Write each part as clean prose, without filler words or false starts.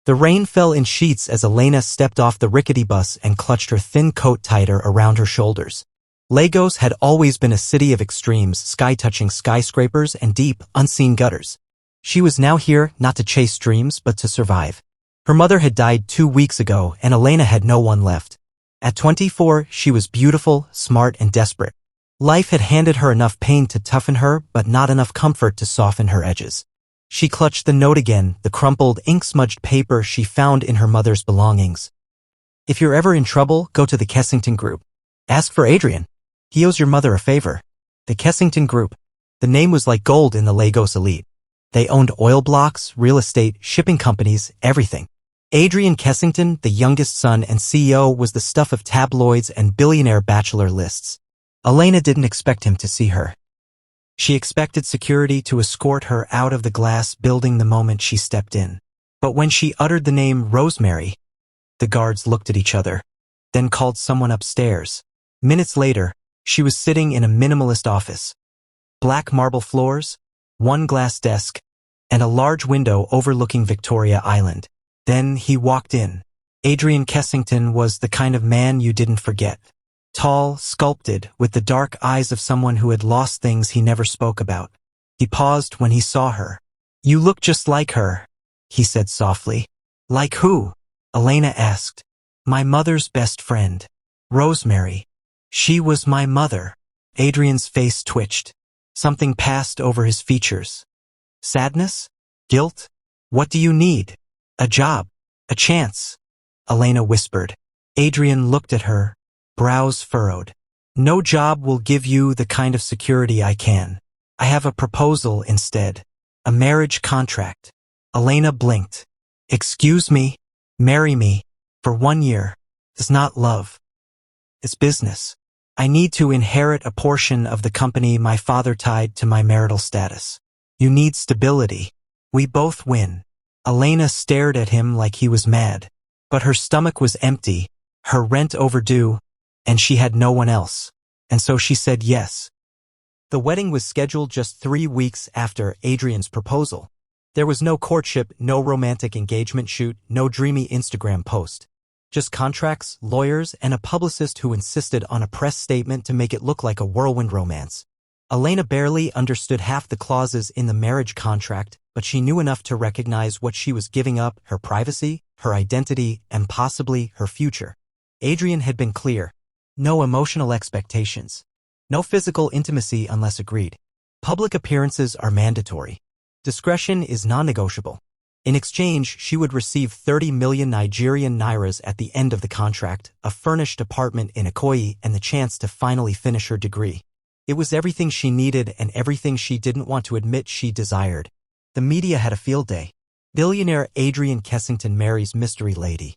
The rain fell in sheets as Elena stepped off the rickety bus and clutched her thin coat tighter around her shoulders. Lagos had always been a city of extremes, sky-touching skyscrapers and deep, unseen gutters. She was now here not to chase dreams but to survive. Her mother had died 2 weeks ago and Elena had no one left. At 24, she was beautiful, smart, and desperate. Life had handed her enough pain to toughen her but not enough comfort to soften her edges. She clutched the note again, the crumpled, ink-smudged paper she found in her mother's belongings. If you're ever in trouble, go to the Kensington Group. Ask for Adrian. He owes your mother a favor. The Kensington Group. The name was like gold in the Lagos elite. They owned oil blocks, real estate, shipping companies, everything. Adrian Kensington, the youngest son and CEO, was the stuff of tabloids and billionaire bachelor lists. Elena didn't expect him to see her. She expected security to escort her out of the glass building the moment she stepped in. But when she uttered the name Rosemary, the guards looked at each other, then called someone upstairs. Minutes later, she was sitting in a minimalist office. Black marble floors, one glass desk, and a large window overlooking Victoria Island. Then he walked in. Adrian Kensington was the kind of man you didn't forget. Tall, sculpted, with the dark eyes of someone who had lost things he never spoke about. He paused when he saw her. "You look just like her," he said softly. "Like who?" Elena asked. "My mother's best friend, Rosemary. She was my mother." Adrian's face twitched. Something passed over his features. Sadness? Guilt? "What do you need?" "A job. A chance," Elena whispered. Adrian looked at her, brows furrowed. "No job will give you the kind of security I can. I have a proposal instead. A marriage contract." Elena blinked. "Excuse me? Marry me. For 1 year. It's not love. It's business. I need to inherit a portion of the company my father tied to my marital status. You need stability. We both win." Elena stared at him like he was mad. But her stomach was empty, her rent overdue, and she had no one else. And so she said yes. The wedding was scheduled just 3 weeks after Adrian's proposal. There was no courtship, no romantic engagement shoot, no dreamy Instagram post. Just contracts, lawyers, and a publicist who insisted on a press statement to make it look like a whirlwind romance. Elena barely understood half the clauses in the marriage contract, but she knew enough to recognize what she was giving up: her privacy, her identity, and possibly her future. Adrian had been clear. No emotional expectations. No physical intimacy unless agreed. Public appearances are mandatory. Discretion is non-negotiable. In exchange, she would receive 30 million Nigerian nairas at the end of the contract, a furnished apartment in Ikoyi, and the chance to finally finish her degree. It was everything she needed and everything she didn't want to admit she desired. The media had a field day. Billionaire Adrian Kensington marries mystery lady.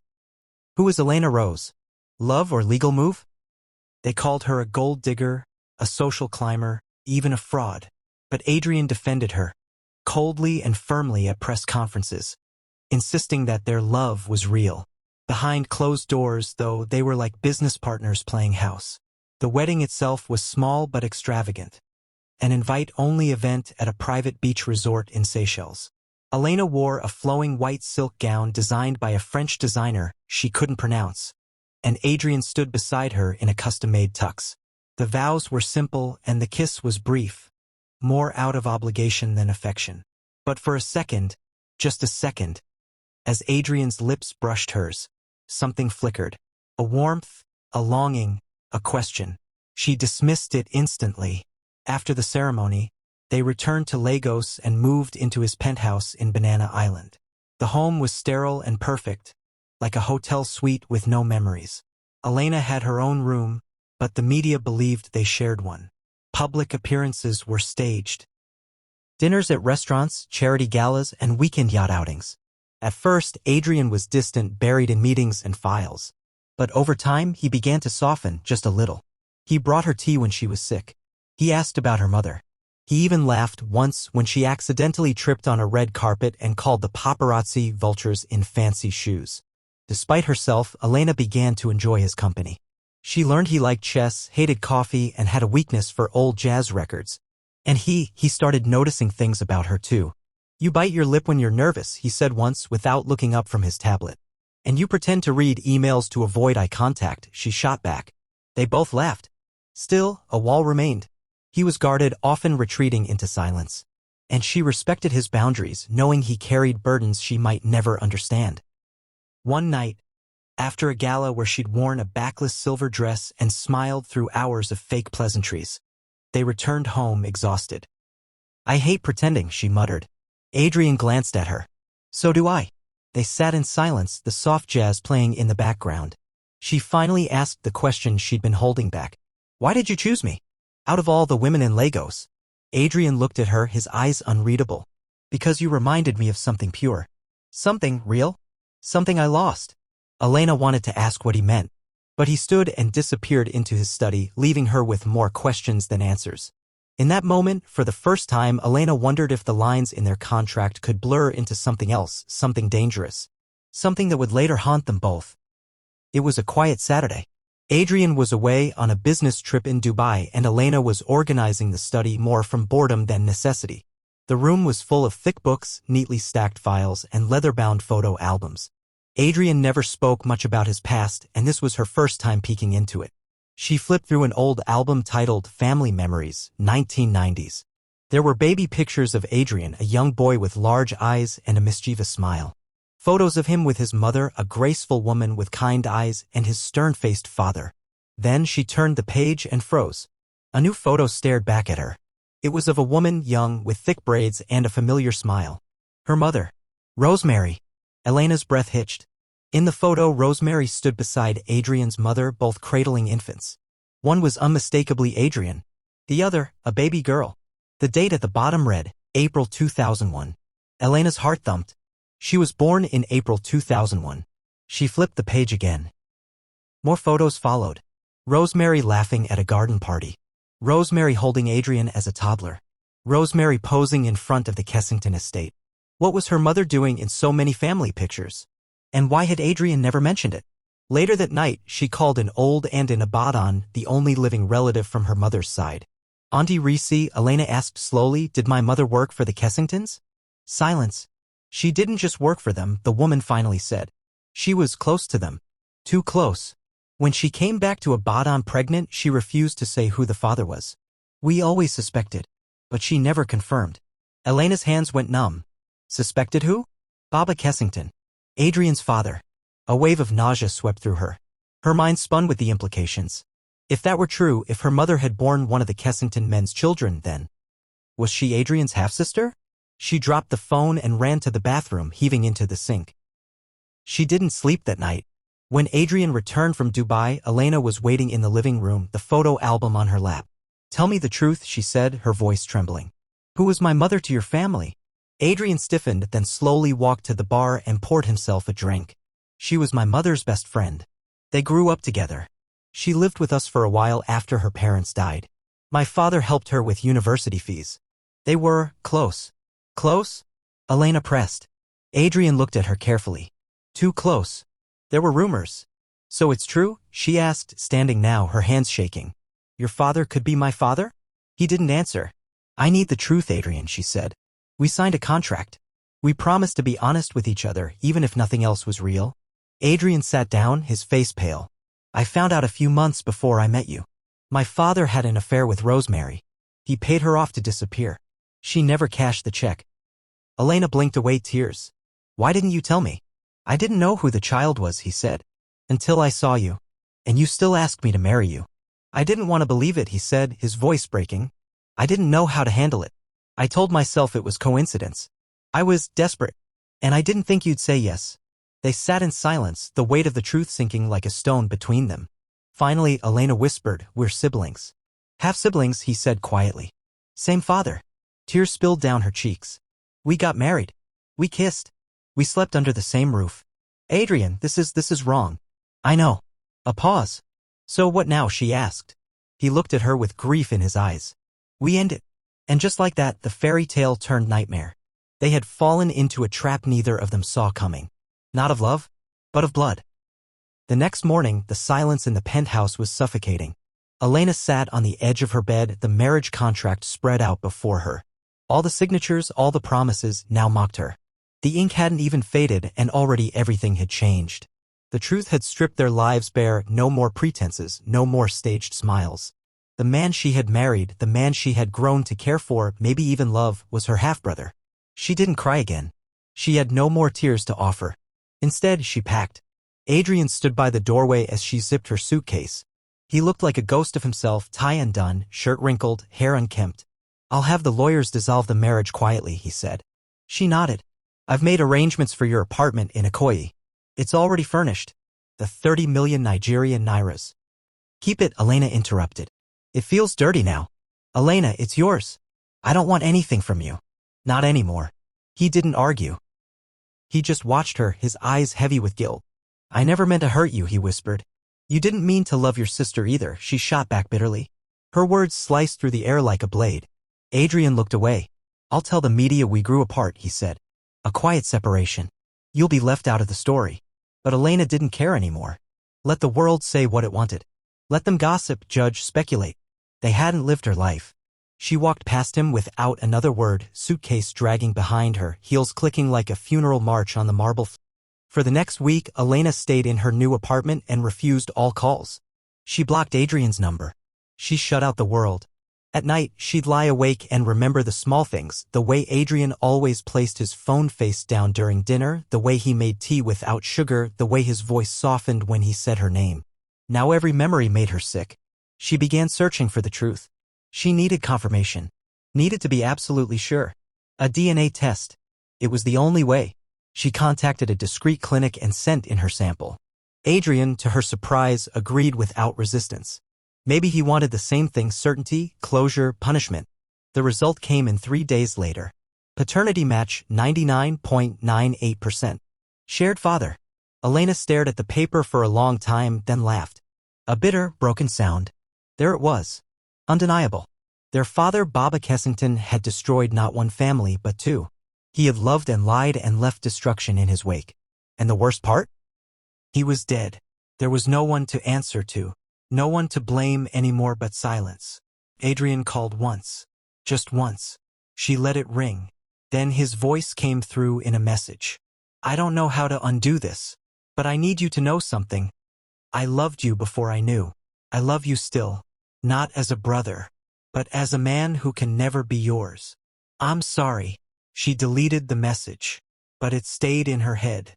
Who is Elena Rose? Love or legal move? They called her a gold digger, a social climber, even a fraud. But Adrian defended her, coldly and firmly at press conferences, insisting that their love was real. Behind closed doors, though, they were like business partners playing house. The wedding itself was small but extravagant. An invite-only event at a private beach resort in Seychelles. Elena wore a flowing white silk gown designed by a French designer she couldn't pronounce, and Adrian stood beside her in a custom-made tux. The vows were simple and the kiss was brief, more out of obligation than affection. But for a second, just a second, as Adrian's lips brushed hers, something flickered. A warmth, a longing, a question. She dismissed it instantly. After the ceremony, they returned to Lagos and moved into his penthouse in Banana Island. The home was sterile and perfect, like a hotel suite with no memories. Elena had her own room, but the media believed they shared one. Public appearances were staged. Dinners at restaurants, charity galas, and weekend yacht outings. At first, Adrian was distant, buried in meetings and files. But over time, he began to soften just a little. He brought her tea when she was sick. He asked about her mother. He even laughed once when she accidentally tripped on a red carpet and called the paparazzi vultures in fancy shoes. Despite herself, Elena began to enjoy his company. She learned he liked chess, hated coffee, and had a weakness for old jazz records. And he started noticing things about her too. You bite your lip when you're nervous, he said once without looking up from his tablet. And you pretend to read emails to avoid eye contact, she shot back. They both laughed. Still, a wall remained. He was guarded, often retreating into silence. And she respected his boundaries, knowing he carried burdens she might never understand. One night, after a gala where she'd worn a backless silver dress and smiled through hours of fake pleasantries, they returned home exhausted. I hate pretending, she muttered. Adrian glanced at her. So do I. They sat in silence, the soft jazz playing in the background. She finally asked the question she'd been holding back. Why did you choose me? Out of all the women in Lagos. Adrian looked at her, his eyes unreadable. Because you reminded me of something pure. Something real? Something I lost. Elena wanted to ask what he meant, but he stood and disappeared into his study, leaving her with more questions than answers. In that moment, for the first time, Elena wondered if the lines in their contract could blur into something else, something dangerous. Something that would later haunt them both. It was a quiet Saturday. Adrian was away on a business trip in Dubai and Elena was organizing the study more from boredom than necessity. The room was full of thick books, neatly stacked files, and leather-bound photo albums. Adrian never spoke much about his past, and this was her first time peeking into it. She flipped through an old album titled Family Memories, 1990s. There were baby pictures of Adrian, a young boy with large eyes and a mischievous smile. Photos of him with his mother, a graceful woman with kind eyes, and his stern-faced father. Then she turned the page and froze. A new photo stared back at her. It was of a woman, young, with thick braids and a familiar smile. Her mother. Rosemary. Elena's breath hitched. In the photo, Rosemary stood beside Adrian's mother, both cradling infants. One was unmistakably Adrian. The other, a baby girl. The date at the bottom read, April 2001. Elena's heart thumped. She was born in April 2001. She flipped the page again. More photos followed. Rosemary laughing at a garden party. Rosemary holding Adrian as a toddler. Rosemary posing in front of the Kensington estate. What was her mother doing in so many family pictures? And why had Adrian never mentioned it? Later that night, she called an old aunt in Ibadan, the only living relative from her mother's side. Auntie Reese, Elena asked slowly, did my mother work for the Kensingtons? Silence. She didn't just work for them, the woman finally said. She was close to them. Too close. When she came back to Ibadan pregnant, she refused to say who the father was. We always suspected. But she never confirmed. Elena's hands went numb. Suspected who? Baba Kensington. Adrian's father. A wave of nausea swept through her. Her mind spun with the implications. If that were true, if her mother had borne one of the Kensington men's children, then was she Adrian's half-sister? She dropped the phone and ran to the bathroom, heaving into the sink. She didn't sleep that night. When Adrian returned from Dubai, Elena was waiting in the living room, the photo album on her lap. Tell me the truth, she said, her voice trembling. Who was my mother to your family? Adrian stiffened, then slowly walked to the bar and poured himself a drink. She was my mother's best friend. They grew up together. She lived with us for a while after her parents died. My father helped her with university fees. They were close. Close? Elena pressed. Adrian looked at her carefully. Too close. There were rumors. So it's true? She asked, standing now, her hands shaking. Your father could be my father? He didn't answer. I need the truth, Adrian, she said. We signed a contract. We promised to be honest with each other, even if nothing else was real. Adrian sat down, his face pale. I found out a few months before I met you. My father had an affair with Rosemary. He paid her off to disappear. She never cashed the check. Elena blinked away tears. Why didn't you tell me? I didn't know who the child was, he said. Until I saw you. And you still asked me to marry you. I didn't want to believe it, he said, his voice breaking. I didn't know how to handle it. I told myself it was coincidence. I was desperate. And I didn't think you'd say yes. They sat in silence, the weight of the truth sinking like a stone between them. Finally, Elena whispered, we're siblings. Half-siblings, he said quietly. Same father. Tears spilled down her cheeks. We got married. We kissed. We slept under the same roof. Adrian, this is wrong. I know. A pause. So what now, she asked. He looked at her with grief in his eyes. We end it. And just like that, the fairy tale turned nightmare. They had fallen into a trap neither of them saw coming. Not of love, but of blood. The next morning, the silence in the penthouse was suffocating. Elena sat on the edge of her bed, the marriage contract spread out before her. All the signatures, all the promises, now mocked her. The ink hadn't even faded and already everything had changed. The truth had stripped their lives bare, no more pretenses, no more staged smiles. The man she had married, the man she had grown to care for, maybe even love, was her half-brother. She didn't cry again. She had no more tears to offer. Instead, she packed. Adrian stood by the doorway as she zipped her suitcase. He looked like a ghost of himself, tie undone, shirt wrinkled, hair unkempt. "I'll have the lawyers dissolve the marriage quietly," he said. She nodded. "I've made arrangements for your apartment in Ikoyi. It's already furnished. The 30 million Nigerian nairas." "Keep it," Elena interrupted. "It feels dirty now." "Elena, it's yours. I don't want anything from you." "Not anymore." He didn't argue. He just watched her, his eyes heavy with guilt. "I never meant to hurt you," he whispered. "You didn't mean to love your sister either," she shot back bitterly. Her words sliced through the air like a blade. Adrian looked away. "I'll tell the media we grew apart," he said. "A quiet separation. You'll be left out of the story." But Elena didn't care anymore. Let the world say what it wanted. Let them gossip, judge, speculate. They hadn't lived her life. She walked past him without another word, suitcase dragging behind her, heels clicking like a funeral march on the marble floor. For the next week, Elena stayed in her new apartment and refused all calls. She blocked Adrian's number. She shut out the world. At night, she'd lie awake and remember the small things, the way Adrian always placed his phone face down during dinner, the way he made tea without sugar, the way his voice softened when he said her name. Now every memory made her sick. She began searching for the truth. She needed confirmation. Needed to be absolutely sure. A DNA test. It was the only way. She contacted a discreet clinic and sent in her sample. Adrian, to her surprise, agreed without resistance. Maybe he wanted the same thing: certainty, closure, punishment. The result came in 3 days later. Paternity match 99.98%. Shared father. Elena stared at the paper for a long time, then laughed. A bitter, broken sound. There it was. Undeniable. Their father, Baba Kessington, had destroyed not one family but two. He had loved and lied and left destruction in his wake. And the worst part? He was dead. There was no one to answer to. No one to blame anymore but silence. Adrian called once. Just once. She let it ring. Then his voice came through in a message. "I don't know how to undo this, but I need you to know something. I loved you before I knew. I love you still. Not as a brother, but as a man who can never be yours. I'm sorry." She deleted the message, but it stayed in her head.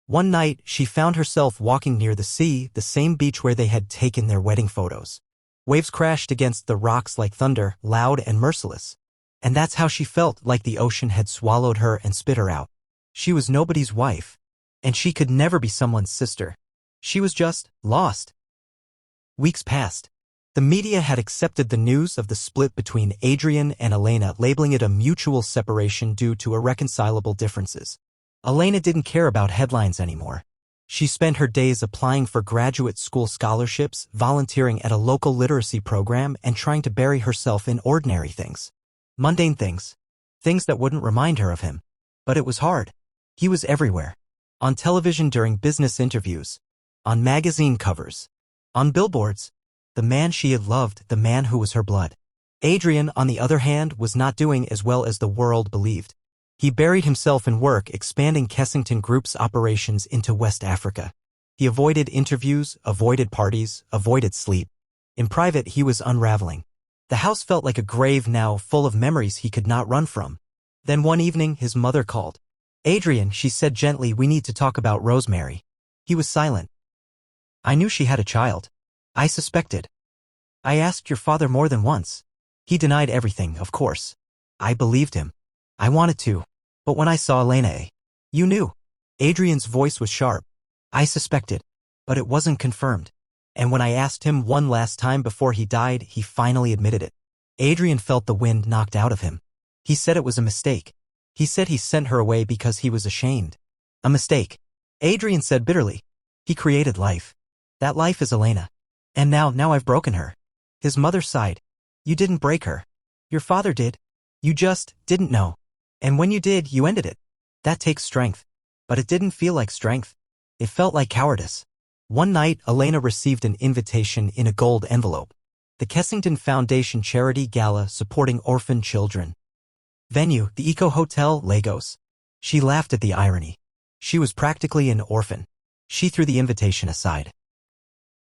One night, she found herself walking near the sea, the same beach where they had taken their wedding photos. Waves crashed against the rocks like thunder, loud and merciless. And that's how she felt, like the ocean had swallowed her and spit her out. She was nobody's wife, and she could never be someone's sister. She was just lost. Weeks passed. The media had accepted the news of the split between Adrian and Elena, labeling it a mutual separation due to irreconcilable differences. Elena didn't care about headlines anymore. She spent her days applying for graduate school scholarships, volunteering at a local literacy program, and trying to bury herself in ordinary things. Mundane things. Things that wouldn't remind her of him. But it was hard. He was everywhere. On television during business interviews. On magazine covers. On billboards. The man she had loved, the man who was her blood. Adrian, on the other hand, was not doing as well as the world believed. He buried himself in work, expanding Kessington Group's operations into West Africa. He avoided interviews, avoided parties, avoided sleep. In private, he was unraveling. The house felt like a grave now, full of memories he could not run from. Then one evening, his mother called. "Adrian," she said gently, "we need to talk about Rosemary." He was silent. "I knew she had a child. I suspected. I asked your father more than once. He denied everything, of course. I believed him. I wanted to. But when I saw Elena, you knew." Adrian's voice was sharp. "I suspected. But it wasn't confirmed. And when I asked him one last time before he died, he finally admitted it." Adrian felt the wind knocked out of him. He said it was a mistake. He said he sent her away because he was ashamed. A mistake. Adrian said bitterly. He created life. That life is Elena. And now I've broken her. His mother sighed. "You didn't break her. Your father did. You just didn't know. And when you did, you ended it. That takes strength." But it didn't feel like strength. It felt like cowardice. One night, Elena received an invitation in a gold envelope. The Kessington Foundation Charity Gala supporting orphan children. Venue, the Eco Hotel, Lagos. She laughed at the irony. She was practically an orphan. She threw the invitation aside,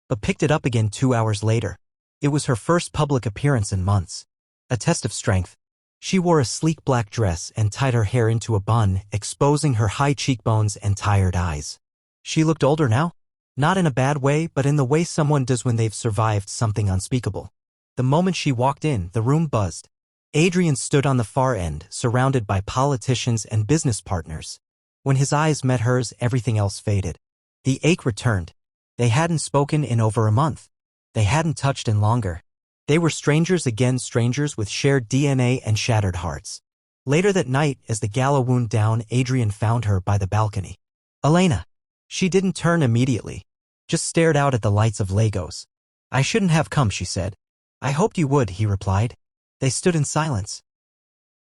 but picked it up again 2 hours later. It was her first public appearance in months. A test of strength. She wore a sleek black dress and tied her hair into a bun, exposing her high cheekbones and tired eyes. She looked older now. Not in a bad way, but in the way someone does when they've survived something unspeakable. The moment she walked in, the room buzzed. Adrian stood on the far end, surrounded by politicians and business partners. When his eyes met hers, everything else faded. The ache returned. They hadn't spoken in over a month. They hadn't touched in longer. They were strangers again, strangers with shared DNA and shattered hearts. Later that night, as the gala wound down, Adrian found her by the balcony. Elena. She didn't turn immediately, just stared out at the lights of Lagos. I shouldn't have come, she said. I hoped you would, he replied. They stood in silence.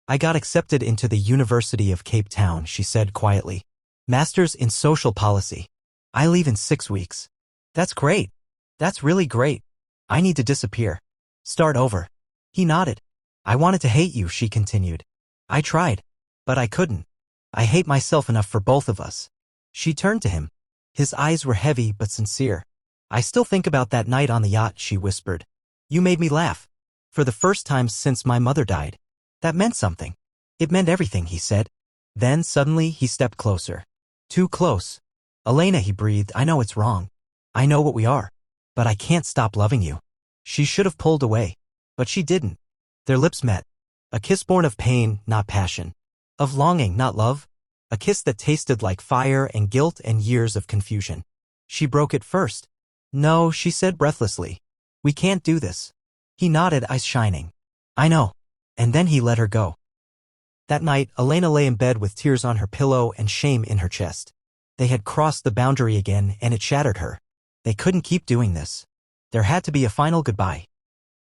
I got accepted into the University of Cape Town, she said quietly. Masters in Social Policy. I leave in 6 weeks. That's great. That's really great. I need to disappear. Start over. He nodded. I wanted to hate you, she continued. I tried. But I couldn't. I hate myself enough for both of us. She turned to him. His eyes were heavy but sincere. I still think about that night on the yacht, she whispered. You made me laugh. For the first time since my mother died. That meant something. It meant everything, he said. Then, suddenly, he stepped closer. Too close. Elena, he breathed, I know it's wrong. I know what we are. But I can't stop loving you. She should have pulled away. But she didn't. Their lips met. A kiss born of pain, not passion. Of longing, not love. A kiss that tasted like fire and guilt and years of confusion. She broke it first. No, she said breathlessly. We can't do this. He nodded, eyes shining. I know. And then he let her go. That night, Elena lay in bed with tears on her pillow and shame in her chest. They had crossed the boundary again, and it shattered her. They couldn't keep doing this. There had to be a final goodbye.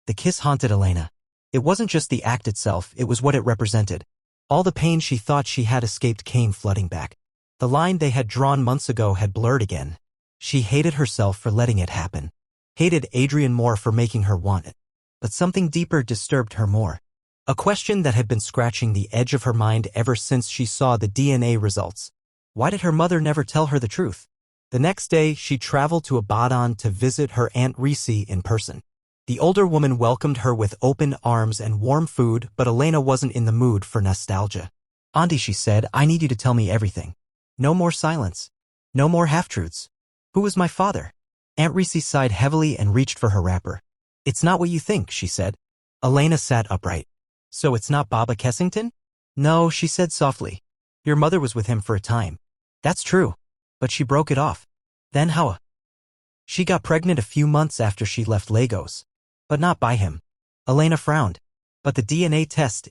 The kiss haunted Elena. It wasn't just the act itself, it was what it represented. All the pain she thought she had escaped came flooding back. The line they had drawn months ago had blurred again. She hated herself for letting it happen. Hated Adrian more for making her want it. But something deeper disturbed her more. A question that had been scratching the edge of her mind ever since she saw the DNA results. Why did her mother never tell her the truth? The next day, she traveled to Ibadan to visit her Aunt Reese in person. The older woman welcomed her with open arms and warm food, but Elena wasn't in the mood for nostalgia. Auntie, she said, I need you to tell me everything. No more silence. No more half-truths. Who was my father? Aunt Reese sighed heavily and reached for her wrapper. It's not what you think, she said. Elena sat upright. So it's not Baba Kessington? No, she said softly. Your mother was with him for a time. That's true. But she broke it off. Then how? She got pregnant a few months after she left Lagos. But not by him. Elena frowned. But the DNA test,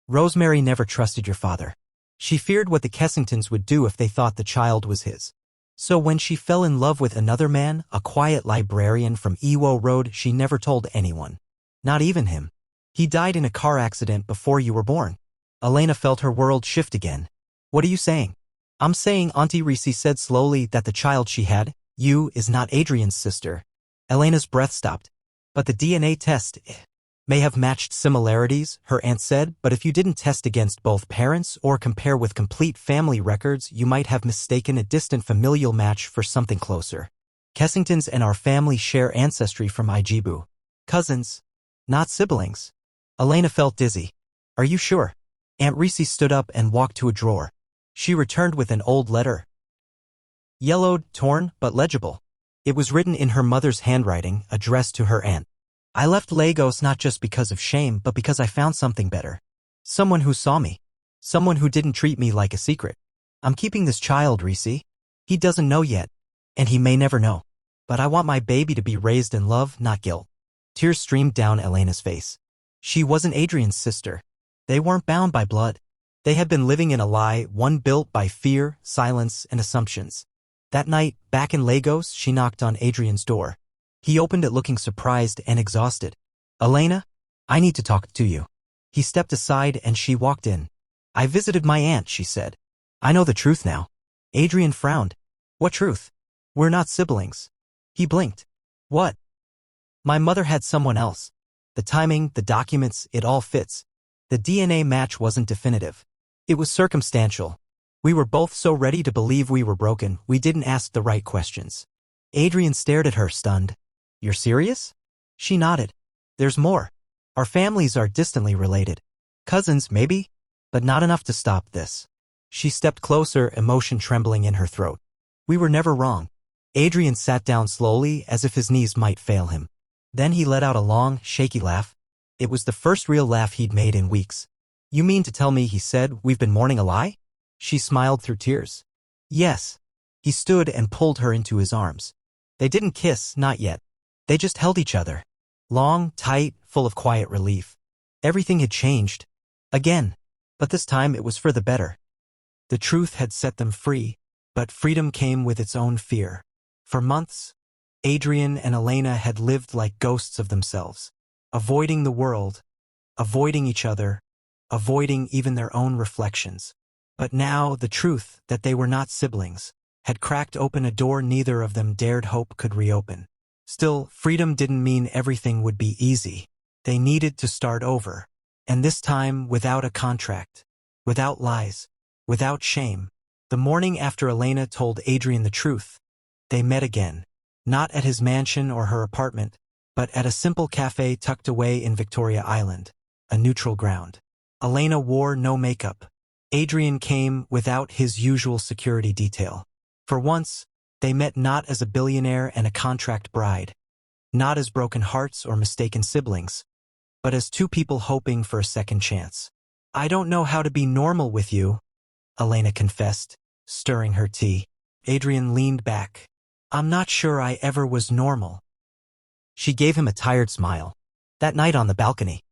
Rosemary never trusted your father. She feared what the Kessingtons would do if they thought the child was his. So when she fell in love with another man, a quiet librarian from Iwo Road, she never told anyone. Not even him. He died in a car accident before you were born. Elena felt her world shift again. What are you saying? I'm saying, Auntie Reese said slowly, that the child she had, you, is not Adrian's sister. Elena's breath stopped. But the DNA test may have matched similarities, her aunt said, but if you didn't test against both parents or compare with complete family records, you might have mistaken a distant familial match for something closer. Kessingtons and our family share ancestry from Ijibu. Cousins. Not siblings. Elena felt dizzy. Are you sure? Aunt Reese stood up and walked to a drawer. She returned with an old letter. Yellowed, torn, but legible. It was written in her mother's handwriting, addressed to her aunt. I left Lagos not just because of shame, but because I found something better. Someone who saw me. Someone who didn't treat me like a secret. I'm keeping this child, Reese. He doesn't know yet. And he may never know. But I want my baby to be raised in love, not guilt. Tears streamed down Elena's face. She wasn't Adrian's sister. They weren't bound by blood. They had been living in a lie, one built by fear, silence, and assumptions. That night, back in Lagos, she knocked on Adrian's door. He opened it looking surprised and exhausted. Elena, I need to talk to you. He stepped aside and she walked in. I visited my aunt, she said. I know the truth now. Adrian frowned. What truth? We're not siblings. He blinked. What? My mother had someone else. The timing, the documents, it all fits. The DNA match wasn't definitive. It was circumstantial. We were both so ready to believe we were broken, we didn't ask the right questions. Adrian stared at her, stunned. You're serious? She nodded. There's more. Our families are distantly related. Cousins, maybe? But not enough to stop this. She stepped closer, emotion trembling in her throat. We were never wrong. Adrian sat down slowly, as if his knees might fail him. Then he let out a long, shaky laugh. It was the first real laugh he'd made in weeks. You mean to tell me, he said, we've been mourning a lie? She smiled through tears. Yes. He stood and pulled her into his arms. They didn't kiss, not yet. They just held each other. Long, tight, full of quiet relief. Everything had changed. Again. But this time it was for the better. The truth had set them free, but freedom came with its own fear. For months, Adrian and Elena had lived like ghosts of themselves, avoiding the world, avoiding each other, avoiding even their own reflections. But now the truth that they were not siblings had cracked open a door neither of them dared hope could reopen. Still, freedom didn't mean everything would be easy. They needed to start over. And this time without a contract, without lies, without shame. The morning after Elena told Adrian the truth, they met again, not at his mansion or her apartment, but at a simple cafe tucked away in Victoria Island, a neutral ground. Elena wore no makeup. Adrian came without his usual security detail. For once, they met not as a billionaire and a contract bride, not as broken hearts or mistaken siblings, but as two people hoping for a second chance. I don't know how to be normal with you, Elena confessed, stirring her tea. Adrian leaned back. I'm not sure I ever was normal. She gave him a tired smile. That night on the balcony.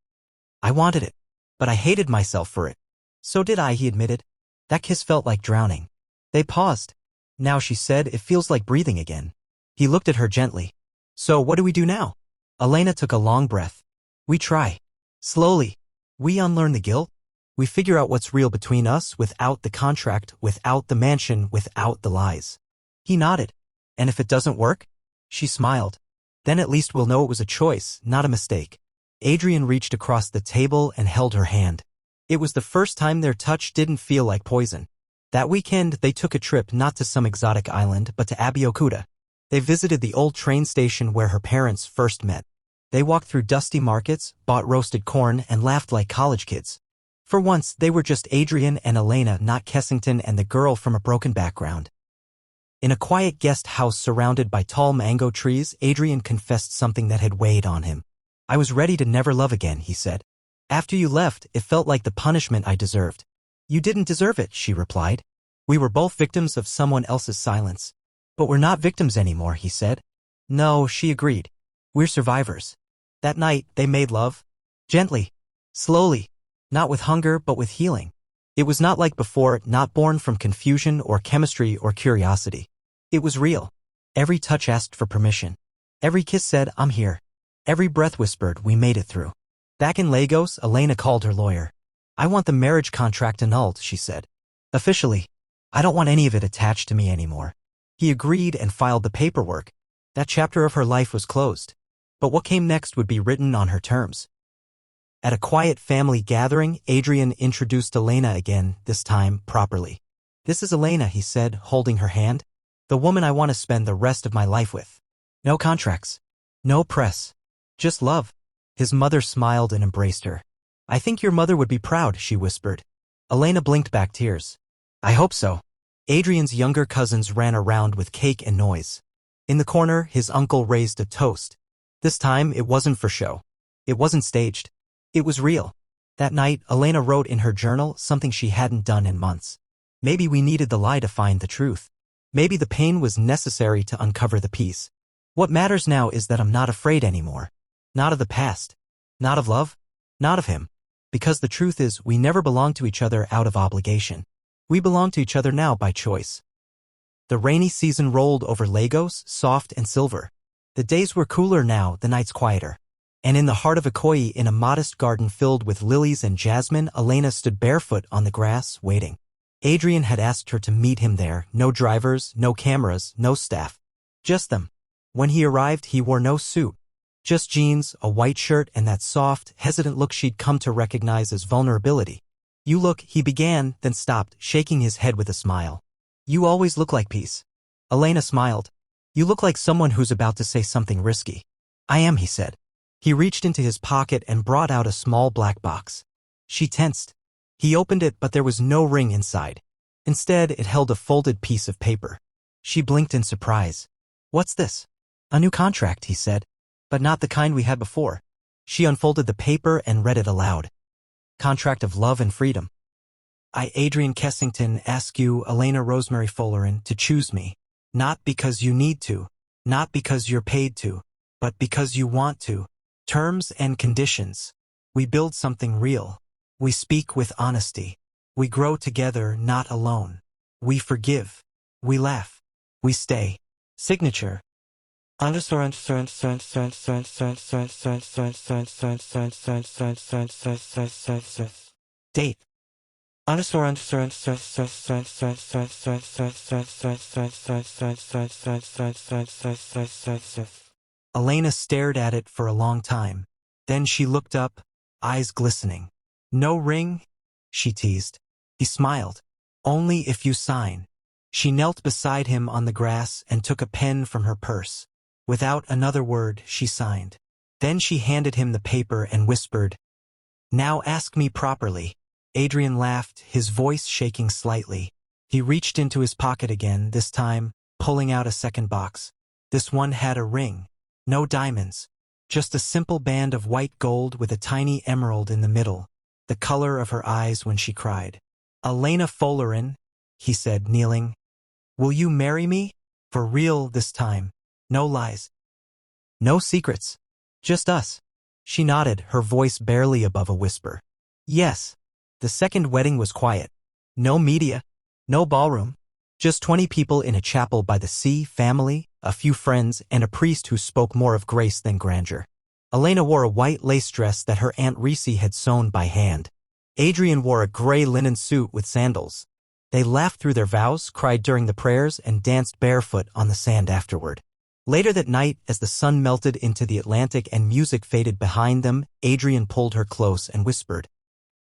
I wanted it, but I hated myself for it. So did I, he admitted. That kiss felt like drowning. They paused. Now, she said, it feels like breathing again. He looked at her gently. So what do we do now? Elena took a long breath. We try. Slowly. We unlearn the guilt. We figure out what's real between us without the contract, without the mansion, without the lies. He nodded. And if it doesn't work? She smiled. Then at least we'll know it was a choice, not a mistake. Adrian reached across the table and held her hand. It was the first time their touch didn't feel like poison. That weekend, they took a trip not to some exotic island, but to Abeokuta. They visited the old train station where her parents first met. They walked through dusty markets, bought roasted corn, and laughed like college kids. For once, they were just Adrian and Elena, not Kessington and the girl from a broken background. In a quiet guest house surrounded by tall mango trees, Adrian confessed something that had weighed on him. I was ready to never love again, he said. After you left, it felt like the punishment I deserved. You didn't deserve it, she replied. We were both victims of someone else's silence. But we're not victims anymore, he said. No, she agreed. We're survivors. That night, they made love. Gently. Slowly. Not with hunger, but with healing. It was not like before, not born from confusion or chemistry or curiosity. It was real. Every touch asked for permission. Every kiss said, I'm here. Every breath whispered, we made it through. Back in Lagos, Elena called her lawyer. I want the marriage contract annulled, she said. Officially. I don't want any of it attached to me anymore. He agreed and filed the paperwork. That chapter of her life was closed. But what came next would be written on her terms. At a quiet family gathering, Adrian introduced Elena again, this time properly. This is Elena, he said, holding her hand. The woman I want to spend the rest of my life with. No contracts. No press. Just love. His mother smiled and embraced her. I think your mother would be proud, she whispered. Elena blinked back tears. I hope so. Adrian's younger cousins ran around with cake and noise. In the corner, his uncle raised a toast. This time, it wasn't for show. It wasn't staged. It was real. That night, Elena wrote in her journal something she hadn't done in months. Maybe we needed the lie to find the truth. Maybe the pain was necessary to uncover the peace. What matters now is that I'm not afraid anymore. Not of the past. Not of love. Not of him. Because the truth is, we never belonged to each other out of obligation. We belong to each other now by choice. The rainy season rolled over Lagos, soft and silver. The days were cooler now, the nights quieter. And in the heart of Ikoyi, in a modest garden filled with lilies and jasmine, Elena stood barefoot on the grass, waiting. Adrian had asked her to meet him there, no drivers, no cameras, no staff. Just them. When he arrived, he wore no suit. Just jeans, a white shirt, and that soft, hesitant look she'd come to recognize as vulnerability. You look, he began, then stopped, shaking his head with a smile. You always look like peace. Elena smiled. You look like someone who's about to say something risky. I am, he said. He reached into his pocket and brought out a small black box. She tensed. He opened it, but there was no ring inside. Instead, it held a folded piece of paper. She blinked in surprise. What's this? A new contract, he said. But not the kind we had before. She unfolded the paper and read it aloud. Contract of love and freedom. I, Adrian Kessington, ask you, Elena Rosemary Follerin, to choose me. Not because you need to, not because you're paid to, but because you want to. Terms and conditions. We build something real. We speak with honesty. We grow together, not alone. We forgive. We laugh. We stay. Signature. Date. Elena stared at it for a long time. Then she looked up, eyes glistening. No ring? She teased. He smiled. Only if you sign. She knelt beside him on the grass and took a pen from her purse. Without another word, she signed. Then she handed him the paper and whispered, Now ask me properly. Adrian laughed, his voice shaking slightly. He reached into his pocket again, this time, pulling out a second box. This one had a ring. No diamonds. Just a simple band of white gold with a tiny emerald in the middle, the color of her eyes when she cried. Elena Follerin, he said, kneeling. Will you marry me? For real this time. No lies. No secrets. Just us. She nodded, her voice barely above a whisper. Yes. The second wedding was quiet. No media. No ballroom. Just 20 people in a chapel by the sea, family, a few friends, and a priest who spoke more of grace than grandeur. Elena wore a white lace dress that her Aunt Reese had sewn by hand. Adrian wore a gray linen suit with sandals. They laughed through their vows, cried during the prayers, and danced barefoot on the sand afterward. Later that night, as the sun melted into the Atlantic and music faded behind them, Adrian pulled her close and whispered,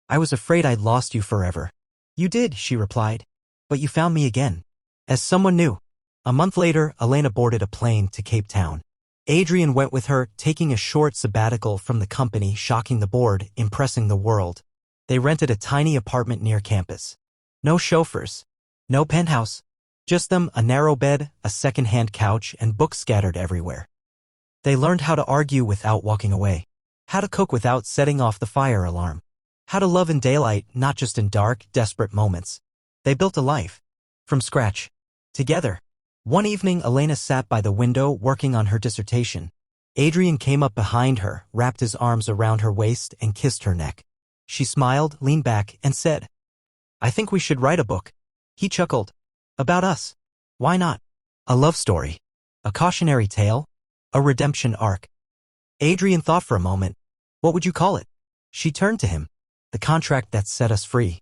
I was afraid I'd lost you forever. You did, she replied. But you found me again. As someone new. A month later, Elena boarded a plane to Cape Town. Adrian went with her, taking a short sabbatical from the company, shocking the board, impressing the world. They rented a tiny apartment near campus. No chauffeurs. No penthouse. Just them, a narrow bed, a second-hand couch, and books scattered everywhere. They learned how to argue without walking away. How to cook without setting off the fire alarm. How to love in daylight, not just in dark, desperate moments. They built a life. From scratch. Together. One evening, Elena sat by the window working on her dissertation. Adrian came up behind her, wrapped his arms around her waist, and kissed her neck. She smiled, leaned back, and said, I think we should write a book. He chuckled. About us. Why not? A love story. A cautionary tale. A redemption arc. Adrian thought for a moment. What would you call it? She turned to him. The contract that set us free.